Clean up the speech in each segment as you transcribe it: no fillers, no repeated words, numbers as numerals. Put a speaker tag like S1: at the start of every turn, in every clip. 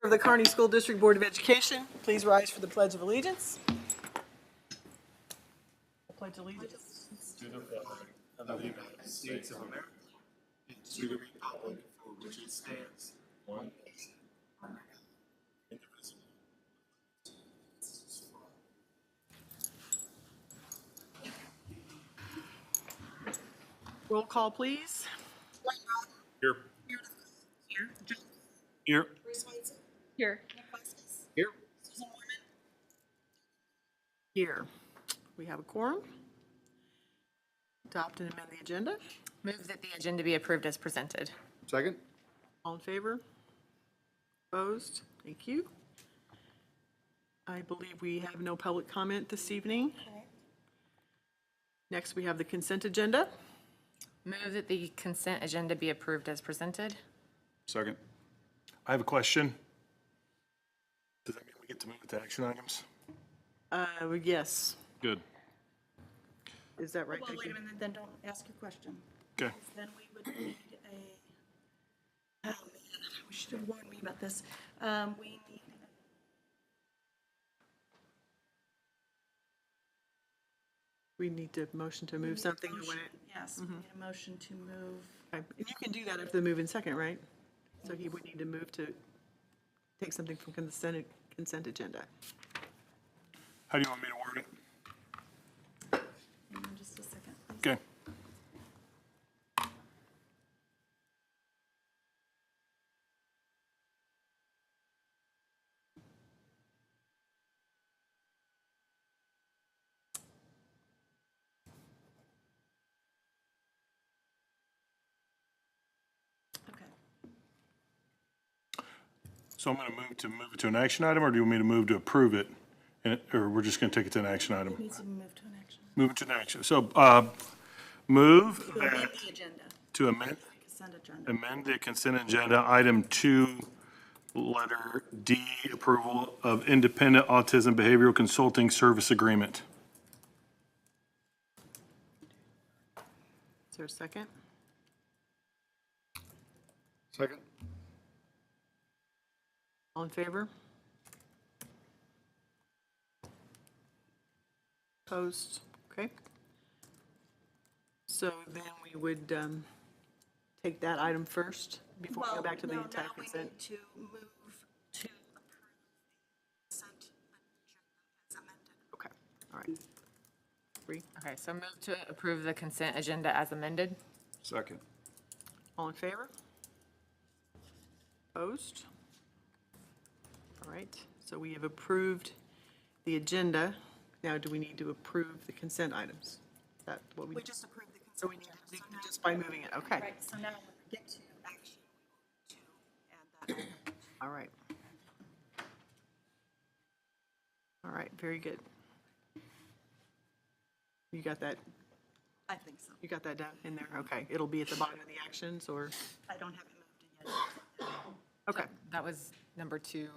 S1: Of the Kearney School District Board of Education, please rise for the Pledge of Allegiance. I pledge allegiance
S2: To the flag of the United States of America and to the republic for which it stands, one nation, under God, indivisible.
S1: Roll call, please.
S2: Here. Here.
S3: Here.
S2: Here.
S1: Here. We have a quorum. Adopt and amend the agenda.
S3: Move that the agenda be approved as presented.
S2: Second.
S1: All in favor? Opposed? Thank you. I believe we have no public comment this evening. Next, we have the consent agenda.
S3: Move that the consent agenda be approved as presented.
S2: Second. I have a question. Does that mean we get to move it to action items?
S1: Yes.
S2: Good.
S1: Is that right?
S4: Well,
S1: Vicki?
S4: wait a minute, then don't ask your question.
S2: Okay.
S4: Then we would need a, oh man, we should have warned me about this. We need,
S1: We need to motion to move something. or when it-
S4: yes, we need a motion to move.
S1: Okay. And you can do that after the move in second, right? So he would need to move to take something from consent agenda.
S2: How do you want me to word it?
S4: Hang on just a second, please.
S2: Okay.
S4: Okay.
S2: So I'm going to move it to an action item, or do you want me to move to approve it? Or we're just going to take it to an action item?
S4: It needs to be moved to an action.
S2: Move it to an action. So move
S4: To amend
S2: that,
S4: the agenda,
S2: to amend
S4: consent agenda.
S2: amend the consent agenda, item 2, letter D, approval of independent autism behavioral consulting service agreement.
S1: Is there a second?
S2: Second.
S1: All in favor? Opposed? Okay. So then we would take that item first before we go back to the entire
S4: Now
S1: consent.
S4: we need to move to approve the consent agenda as amended.
S1: Okay, all right. Three.
S3: Okay, so move to approve the consent agenda as amended.
S2: Second.
S1: All in favor? Opposed? All right, so we have approved the agenda. Now, do we need to approve the consent items? Is that what we?
S4: We just approved the
S1: So
S4: consent
S1: we need
S4: agenda.
S1: to
S4: So
S1: do
S4: now-
S1: just by moving it, okay.
S4: Right, so now when we get to action, we will to add that.
S1: All right. All right, very good. You got that,
S4: I think so.
S1: you got that down in there? Okay, it'll be at the bottom of the actions, or,
S4: I don't have it moved in yet.
S1: okay.
S3: That was number 2,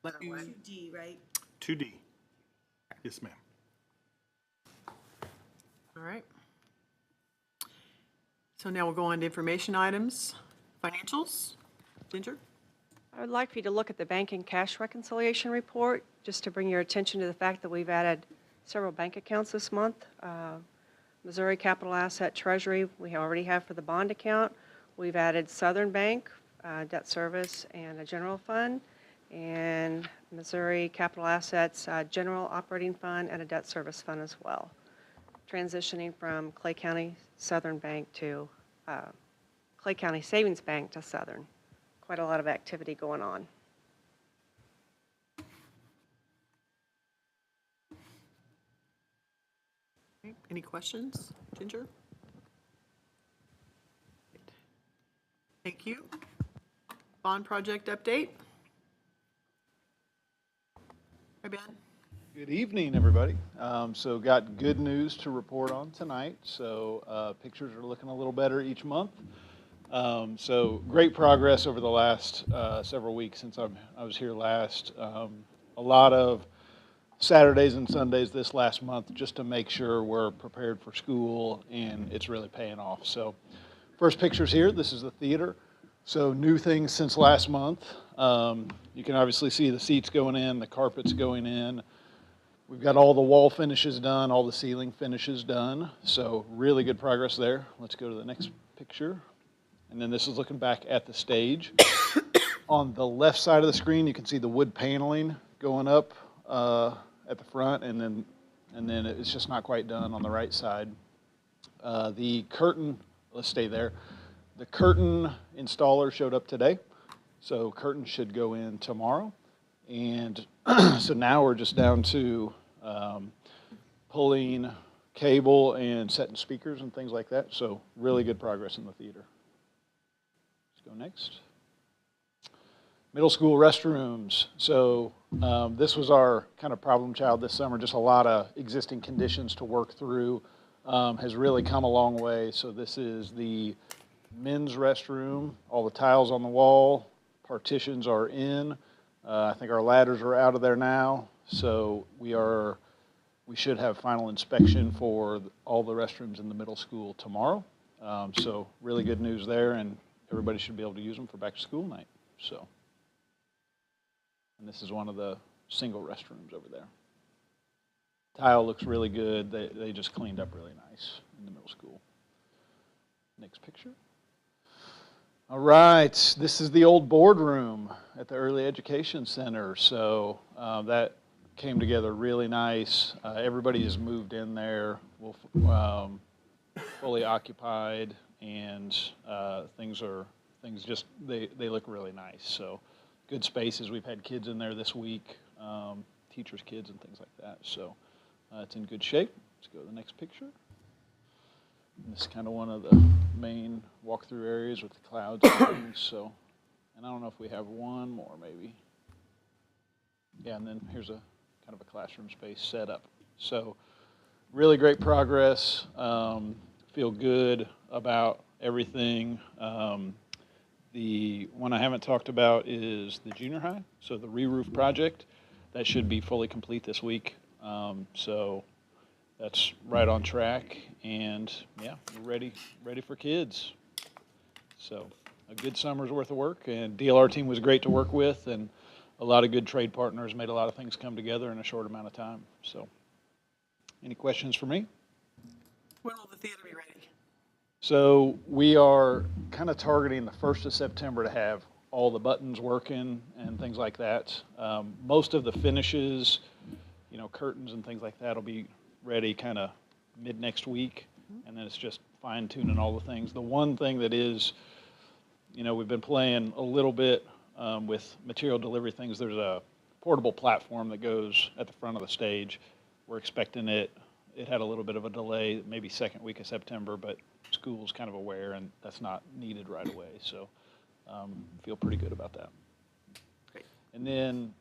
S3: letter 1.
S4: 2D, right?
S2: 2D. Yes, ma'am.
S1: All right. So now we'll go on to information items. Financials? Ginger?
S5: I would like for you to look at the bank and cash reconciliation report, just to bring your attention to the fact that we've added several bank accounts this month. Missouri Capital Asset Treasury, we already have for the bond account. We've added Southern Bank, debt service, and a general fund, and Missouri Capital Assets General Operating Fund and a debt service fund as well. Transitioning from Clay County Southern Bank to Clay County Savings Bank to Southern. Quite a lot of activity going on.
S1: Okay, any questions? Ginger? Thank you. Bond project update? Hi, Ben.
S6: Good evening, everybody. So got good news to report on tonight. So pictures are looking a little better each month. So great progress over the last several weeks since I was here last. A lot of Saturdays and Sundays this last month just to make sure we're prepared for school, and it's really paying off. So first pictures here, this is the theater. So new things since last month. You can obviously see the seats going in, the carpets going in. We've got all the wall finishes done, all the ceiling finishes done. So really good progress there. Let's go to the next picture. And then this is looking back at the stage. On the left side of the screen, you can see the wood paneling going up at the front, and then it's just not quite done on the right side. The curtain, let's stay there. The curtain installer showed up today, so curtains should go in tomorrow. And so now we're just down to pulling cable and setting speakers and things like that. So really good progress in the theater. Let's go next. Middle school restrooms. So this was our kind of problem child this summer. Just a lot of existing conditions to work through. Has really come a long way. So this is the men's restroom. All the tiles on the wall, partitions are in. I think our ladders are out of there now. So we should have final inspection for all the restrooms in the middle school tomorrow. So really good news there, and everybody should be able to use them for back to school night. So. And this is one of the single restrooms over there. Tile looks really good. They just cleaned up really nice in the middle school. Next picture. All right, this is the old boardroom at the Early Education Center. So that came together really nice. Everybody has moved in there. We'll fully occupied, and things they look really nice. So. Good spaces. We've had kids in there this week, teachers' kids and things like that. So it's in good shape. Let's go to the next picture. And this is kind of one of the main walkthrough areas with the clouds and things. So, and I don't know if we have one more maybe. Yeah, and then here's a kind of a classroom space setup. So really great progress. Feel good about everything. The one I haven't talked about is the junior high, so the re-roof project. That should be fully complete this week. So that's right on track, and yeah, we're ready for kids. So a good summer's worth of work, and DLR team was great to work with, and a lot of good trade partners made a lot of things come together in a short amount of time. So any questions for me?
S1: When will the theater be ready?
S6: So we are kind of targeting the 1st of September to have all the buttons working and things like that. Most of the finishes, curtains and things like that will be ready kind of mid next week. And then it's just fine tuning all the things. The one thing that is, we've been playing a little bit with material delivery things. There's a portable platform that goes at the front of the stage. We're expecting it. It had a little bit of a delay, maybe second week of September, but school's kind of aware, and that's not needed right away. So feel pretty good about that.
S1: Great.
S6: And then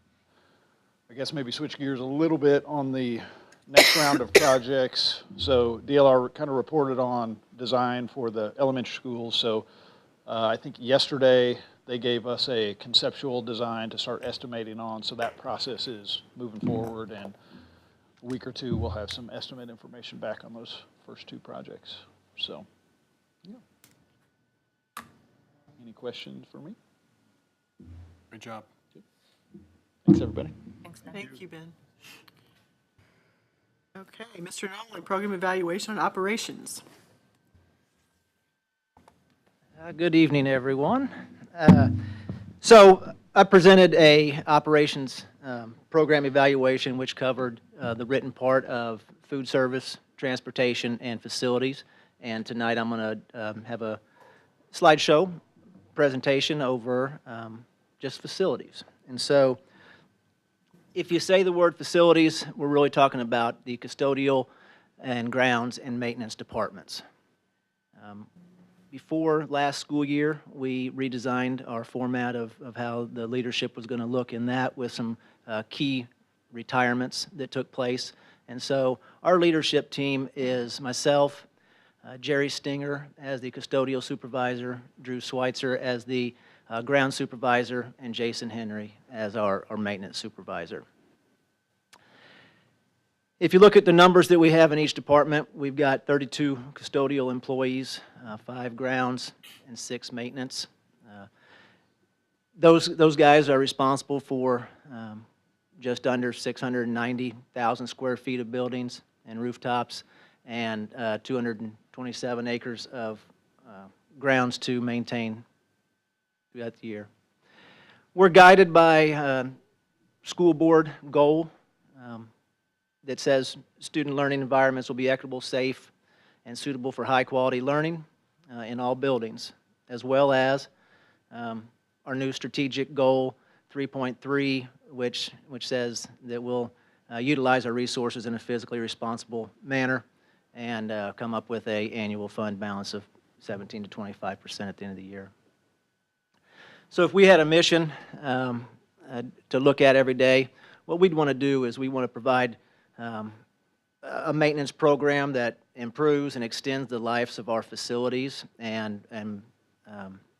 S6: I guess maybe switch gears a little bit on the next round of projects. So DLR kind of reported on design for the elementary schools. So I think yesterday they gave us a conceptual design to start estimating on. So that process is moving forward, and a week or two we'll have some estimate information back on those first two projects. So, yeah. Any questions for me?
S2: Great job.
S6: Thanks, everybody.
S3: Thanks, Ben.
S1: Thank you, Ben. Okay, Mr. Nolan, program evaluation and operations.
S7: Good evening, everyone. So I presented a operations program evaluation which covered the written part of food service, transportation, and facilities. And tonight I'm going to have a slideshow presentation over just facilities. And so if you say the word facilities, we're really talking about the custodial and grounds and maintenance departments. Before last school year, we redesigned our format of how the leadership was going to look in that with some key retirements that took place. And so our leadership team is myself, Jerry Stinger as the custodial supervisor, Drew Schweitzer as the ground supervisor, and Jason Henry as our maintenance supervisor. If you look at the numbers that we have in each department, we've got 32 custodial employees, 5 grounds, and 6 maintenance. Those guys are responsible for just under 690,000 square feet of buildings and rooftops, and 227 acres of grounds to maintain throughout the year. We're guided by a school board goal that says student learning environments will be equitable, safe, and suitable for high-quality learning in all buildings, as well as our new strategic goal 3.3, which says that we'll utilize our resources in a physically responsible manner and come up with an annual fund balance of 17 to 25% at the end of the year. So if we had a mission to look at every day, what we'd want to do is we want to provide a maintenance program that improves and extends the lives of our facilities and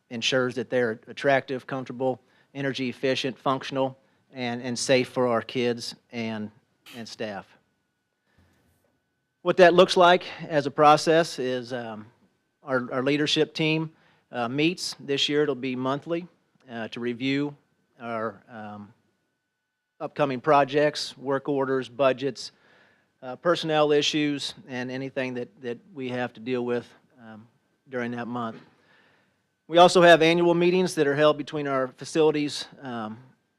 S7: ensures that they're attractive, comfortable, energy efficient, functional, and safe for our kids and staff. What that looks like as a process is our leadership team meets. This year it'll be monthly to review our upcoming projects, work orders, budgets, personnel issues, and anything that we have to deal with during that month. We also have annual meetings that are held between our facilities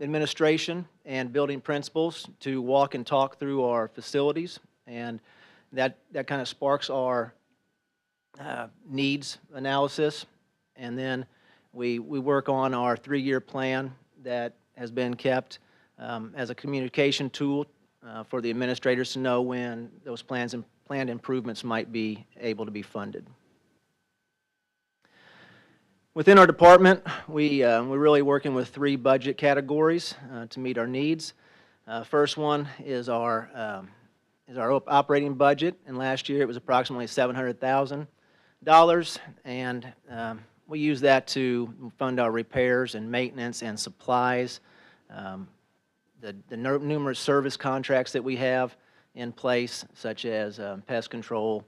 S7: administration and building principals to walk and talk through our facilities, and that kind of sparks our needs analysis. And then we work on our 3-year plan that has been kept as a communication tool for the administrators to know when those planned improvements might be able to be funded. Within our department, we're really working with 3 budget categories to meet our needs. First one is our operating budget, and last year it was approximately $700,000, and we use that to fund our repairs and maintenance and supplies, the numerous service contracts that we have in place, such as pest control,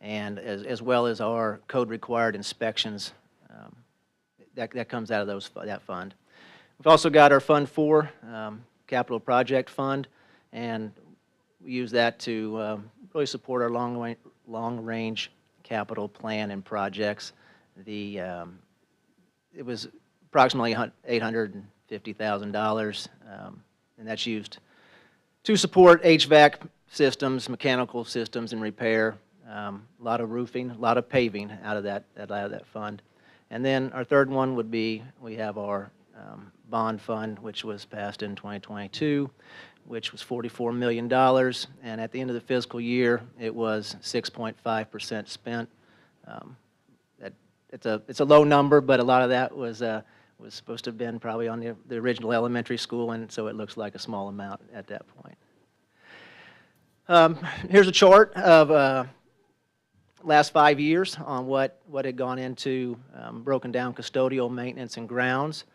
S7: and as well as our code-required inspections. That comes out of that fund. We've also got our Fund 4 capital project fund, and we use that to really support our long-range capital plan and projects. It was approximately $850,000, and that's used to support HVAC systems, mechanical systems, and repair. A lot of roofing, a lot of paving out of that fund. And then our third one would be, we have our bond fund, which was passed in 2022, which was $44 million, and at the end of the fiscal year, it was 6.5% spent. It's a low number, but a lot of that was supposed to have been probably on the original elementary school, and so it looks like a small amount at that point. Here's a chart of last 5 years on what had gone into broken down custodial maintenance and grounds.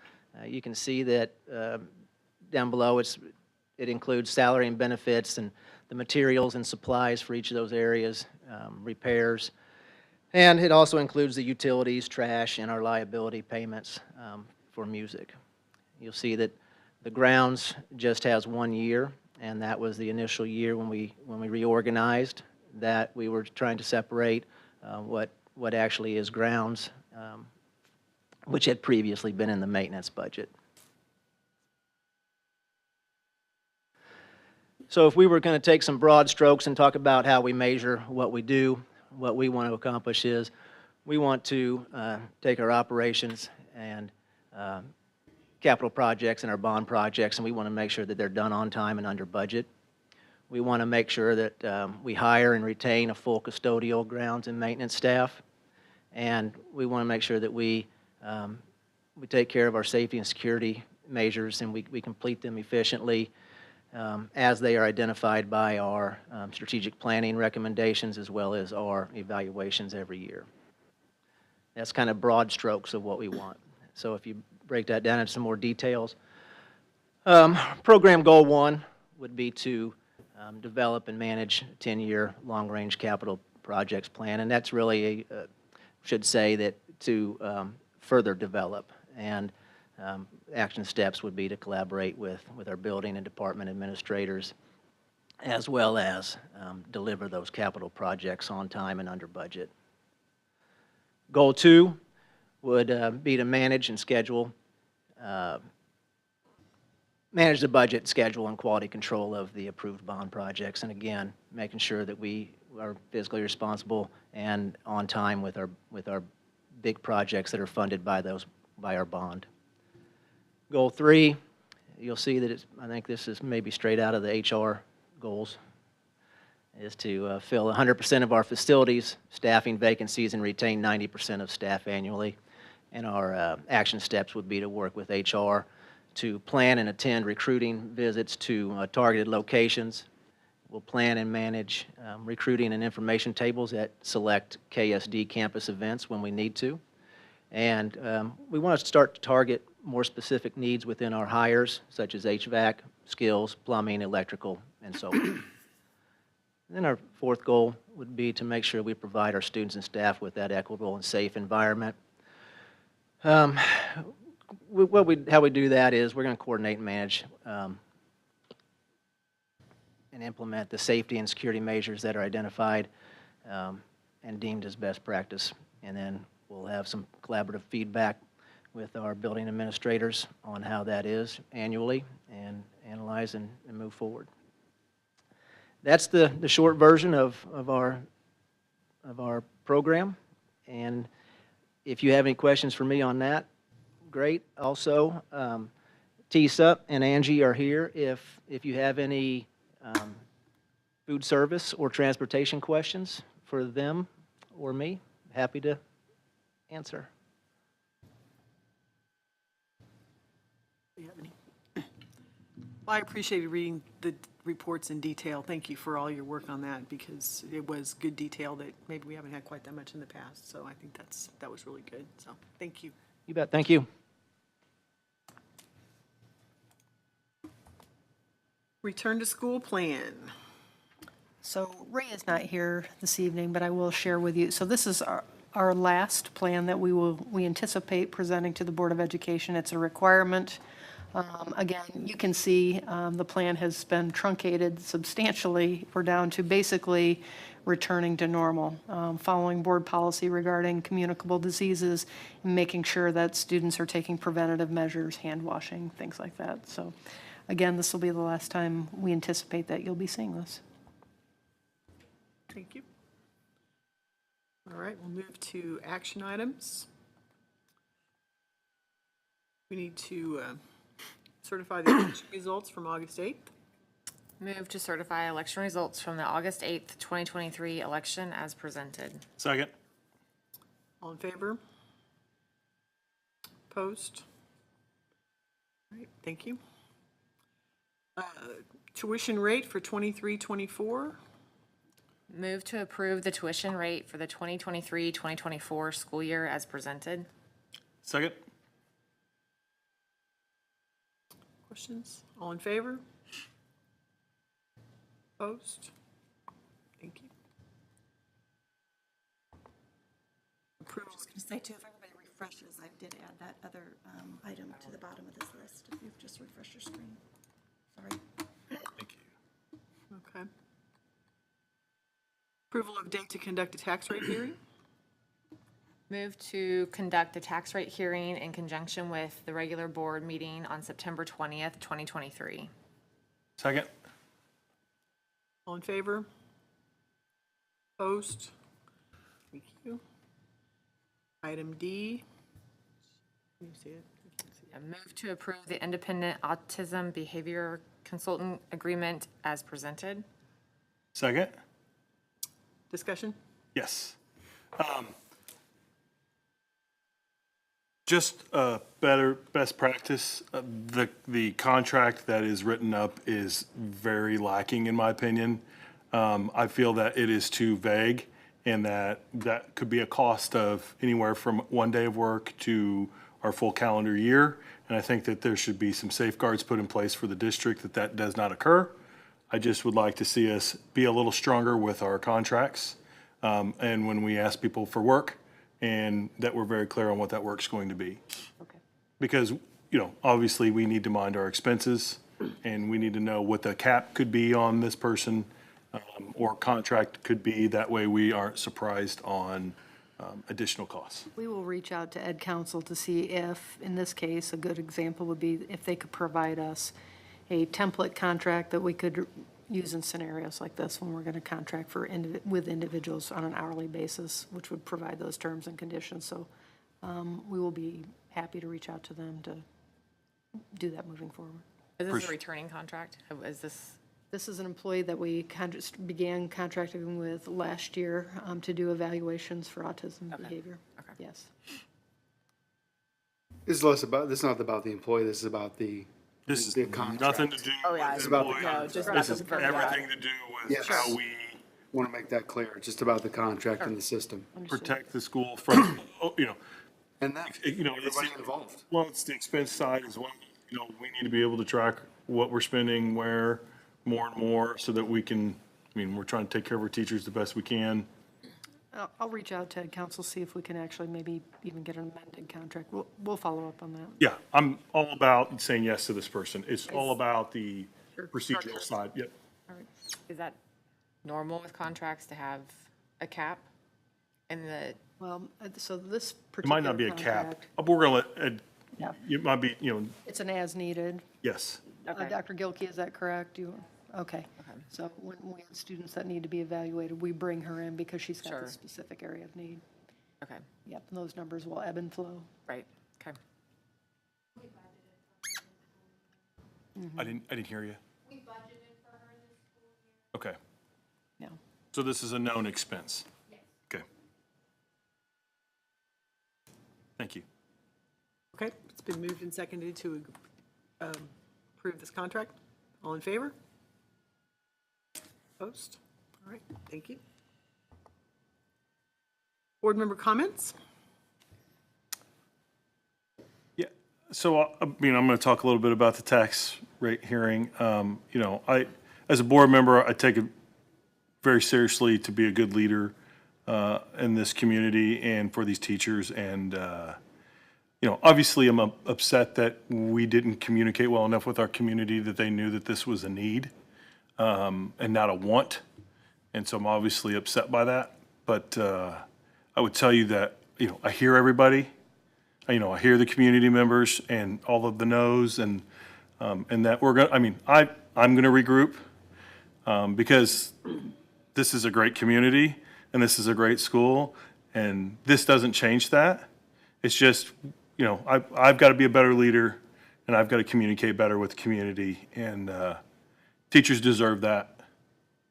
S7: You can see that down below it includes salary and benefits and the materials and supplies for each of those areas, repairs, and it also includes the utilities, trash, and our liability payments for music. You'll see that the grounds just has 1 year, and that was the initial year when we reorganized, that we were trying to separate what actually is grounds, which had previously been in the maintenance budget. So if we were going to take some broad strokes and talk about how we measure what we do, what we want to accomplish is we want to take our operations and capital projects and our bond projects, and we want to make sure that they're done on time and under budget. We want to make sure that we hire and retain a full custodial grounds and maintenance staff, and we want to make sure that we take care of our safety and security measures, and we complete them efficiently as they are identified by our strategic planning recommendations as well as our evaluations every year. That's kind of broad strokes of what we want. So if you break that down into some more details, program goal 1 would be to develop and manage a 10-year long-range capital projects plan, and that's really should say that to further develop. And Action steps would be to collaborate with our building and department administrators, as well as deliver those capital projects on time and under budget. Goal 2 would be to manage and schedule, manage the budget, schedule, and quality control of the approved bond projects. And again, making sure that we are fiscally responsible and on time with our big projects that are funded by our bond. Goal 3, you'll see that I think this is maybe straight out of the HR goals, is to fill 100% of our facilities, staffing vacancies, and retain 90% of staff annually. And our action steps would be to work with HR to plan and attend recruiting visits to targeted locations. We'll plan and manage recruiting and information tables at select KSD campus events when we need to. And we want to start to target more specific needs within our hires, such as HVAC, skills, plumbing, electrical, and so on. Then our 4th goal would be to make sure we provide our students and staff with that equitable and safe environment. How we do that is we're going to coordinate and manage and implement the safety and security measures that are identified and deemed as best practice. And then we'll have some collaborative feedback with our building administrators on how that is annually, and analyze and move forward. That's the short version of our program. And if you have any questions for me on that, great. Also, Tisa and Angie are here if you have any food service or transportation questions for them or me. Happy to answer.
S1: Do you have any? Well, I appreciated reading the reports in detail. Thank you for all your work on that, because it was good detail that maybe we haven't had quite that much in the past. So I think that was really good. So thank you.
S7: You bet. Thank you.
S1: Return to school plan.
S4: So Ray is not here this evening, but I will share with you. So this is our last plan that we anticipate presenting to the Board of Education. It's a requirement. Again, you can see the plan has been truncated substantially. We're down to basically returning to normal, following board policy regarding communicable diseases, and making sure that students are taking preventative measures, hand washing, things like that. So again, this will be the last time we anticipate that you'll be seeing this.
S1: Thank you. All right, we'll move to action items. We need to certify the election results from August 8th.
S3: Move to certify election results from the August 8th, 2023 election as presented.
S2: Second.
S1: All in favor? Opposed? All right, thank you. Tuition rate for 23-24.
S3: Move to approve the tuition rate for the 2023-2024 school year as presented.
S2: Second.
S1: Questions? All in favor? Opposed? Thank you. Approval.
S4: I was going to say too, if everybody refreshes, I did add that other item to the bottom of this list, if you just refresh your screen. Sorry.
S2: Thank you.
S1: Okay. Approval of date to conduct a tax rate hearing.
S3: Move to conduct a tax rate hearing in conjunction with the regular board meeting on September 20th, 2023.
S2: Second.
S1: All in favor? Opposed? Thank you. Item D. Can you see it? I can't see it.
S3: Move to approve the independent autism behavior consultant agreement as presented.
S2: Second.
S1: Discussion?
S2: Yes. Just best practice. The contract that is written up is very lacking, in my opinion. I feel that it is too vague, and that could be a cost of anywhere from 1 day of work to our full calendar year. And I think that there should be some safeguards put in place for the district that does not occur. I just would like to see us be a little stronger with our contracts, and when we ask people for work, and that we're very clear on what that work's going to be.
S5: Okay.
S2: Because obviously we need to mind our expenses and we need to know what the cap could be on this person or contract could be. That way we aren't surprised on additional costs.
S4: We will reach out to Ed Council to see if, in this case, a good example would be if they could provide us a template contract that we could use in scenarios like this when we're going to contract with individuals on an hourly basis, which would provide those terms and conditions. So we will be happy to reach out to them to do that moving forward.
S3: Is this a returning contract? Is this,
S4: This is an employee that we began contracting with last year to do evaluations for autism behavior.
S3: Okay.
S4: Yes.
S8: This is less about, this is not about the employee, this is about the contract.
S2: Nothing to do
S1: yeah,
S2: with
S8: it's about the
S2: employee.
S8: contract.
S1: just
S2: This is
S1: about the-
S2: everything to do with
S8: Yes.
S2: how we
S8: Want to make that clear, it's just about the contract and the system.
S2: protect the school from,
S8: And that,
S2: it's
S8: everybody involved.
S2: Well, it's the expense side as well. We need to be able to track what we're spending where more and more so that we can, we're trying to take care of our teachers the best we can.
S4: I'll reach out to Ed Council, see if we can actually maybe even get an amended contract. We'll follow up on that.
S2: Yeah, I'm all about saying yes to this person. It's all about the procedural side. Yep.
S3: is that normal with contracts to have a cap? And the,
S4: Well, so this
S2: It
S4: particular
S2: might not be a cap.
S4: contract-
S2: But we're gonna let Ed,
S4: Yeah,
S2: it might be,
S4: it's an as-needed.
S2: yes.
S3: Okay.
S4: Dr. Gilkey, is that correct? Okay. So when we have students that need to be evaluated, we bring her in because she's got
S3: Sure.
S4: the specific area of need.
S3: okay,
S4: Yep, and those numbers will ebb and flow.
S3: right, okay.
S2: I didn't hear you. We budgeted for her this school year. Okay.
S4: Yeah.
S2: So this is a known expense? Yes. Okay. Thank you.
S1: Okay, it's been moved and seconded to approve this contract. All in favor? Opposed? All right, thank you. Board member comments?
S2: Yeah, so, I'm going to talk a little bit about the tax rate hearing. As a board member, I take it very seriously to be a good leader in this community and for these teachers. And, obviously I'm upset that we didn't communicate well enough with our community that they knew that this was a need and not a want. And so I'm obviously upset by that. But I would tell you that, I hear everybody. I hear the community members and all of the no's and that we're going to, I'm going to regroup because this is a great community and this is a great school and this doesn't change that. It's just, I've got to be a better leader and I've got to communicate better with the community and teachers deserve that.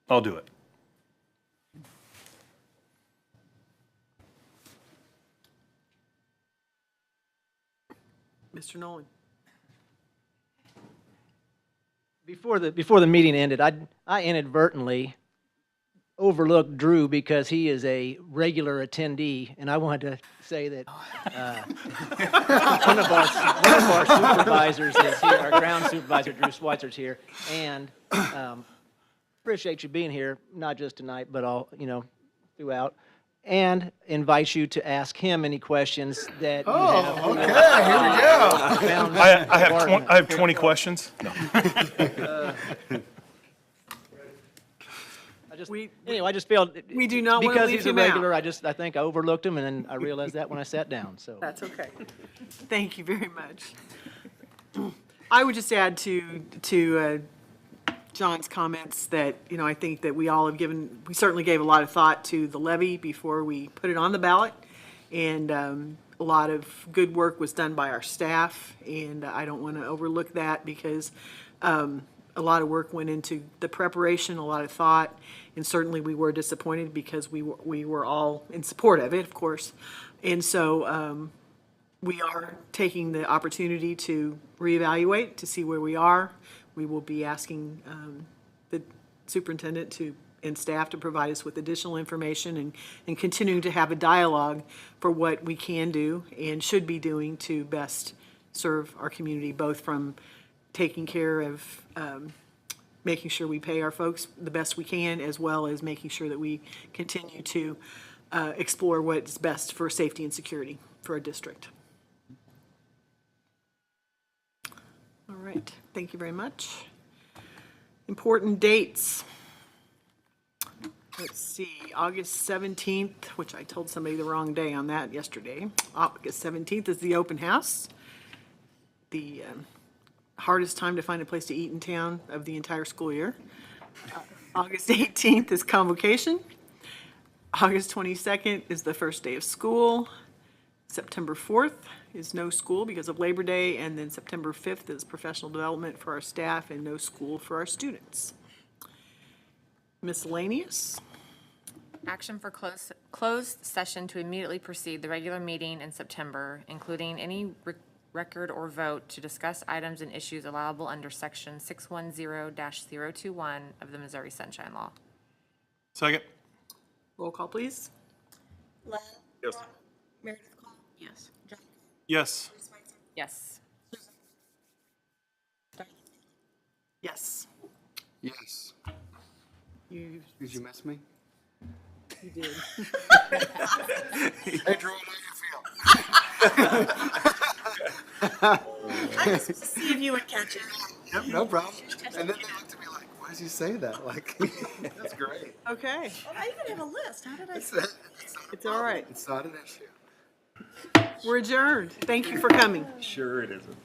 S2: I'll do it.
S1: Mr. Nolan?
S7: Before the meeting ended, I inadvertently overlooked Drew because he is a regular attendee, and I wanted to say that one of our supervisors is here, our ground supervisor, Drew Schweitzer's here, and appreciate you being here, not just tonight, but all, throughout, and invite you to ask him any questions that you have.
S8: Okay, here we go.
S7: Found
S2: I have 20 questions. No.
S7: Anyway, I just feel.
S1: We do not wanna
S7: because
S1: leave
S7: he's a
S1: him out.
S7: regular, I think I overlooked him, and then I realized that when I sat down, so.
S1: That's okay. Thank you very much. I would just add to John's comments that, I think that we all have we certainly gave a lot of thought to the levy before we put it on the ballot. And a lot of good work was done by our staff, and I don't want to overlook that because a lot of work went into the preparation, a lot of thought, and certainly we were disappointed because we were all in support of it, of course. And so we are taking the opportunity to reevaluate, to see where we are. We will be asking the superintendent and staff to provide us with additional information and continuing to have a dialogue for what we can do and should be doing to best serve our community, both from taking care of making sure we pay our folks the best we can, as well as making sure that we continue to explore what's best for safety and security for our district. right, thank you very much. Important dates. Let's see, August 17th, which I told somebody the wrong day on that yesterday. August 17th is the open house. The hardest time to find a place to eat in town of the entire school year. August 18th is convocation. August 22nd is the first day of school. September 4th is no school because of Labor Day, and then September 5th is professional development for our staff and no school for our students. Miscellaneous.
S3: Action for closed session to immediately precede the regular meeting in September, including any record or vote to discuss items and issues allowable under section 610-021 of the Missouri Sunshine Law.
S2: Second.
S1: Roll call, please.
S9: Len?
S2: Yes.
S9: Meredith Cole?
S4: Yes.
S9: John?
S2: Yes.
S9: Schweitzer?
S3: Yes.
S9: Diane?
S1: Yes.
S8: Yes.
S1: You
S8: Did you miss me?
S1: did.
S8: Hey, Drew, how do you feel?
S9: I just was to see if you would catch it.
S8: Yep, no problem. And then they looked at me like, why does he say that? Like, that's great.
S1: Okay,
S9: Oh, I even have a list. How did I?
S8: It's not
S1: it's all right.
S8: It's not an issue.
S1: We're adjourned. Thank you for coming.
S2: Sure it isn't.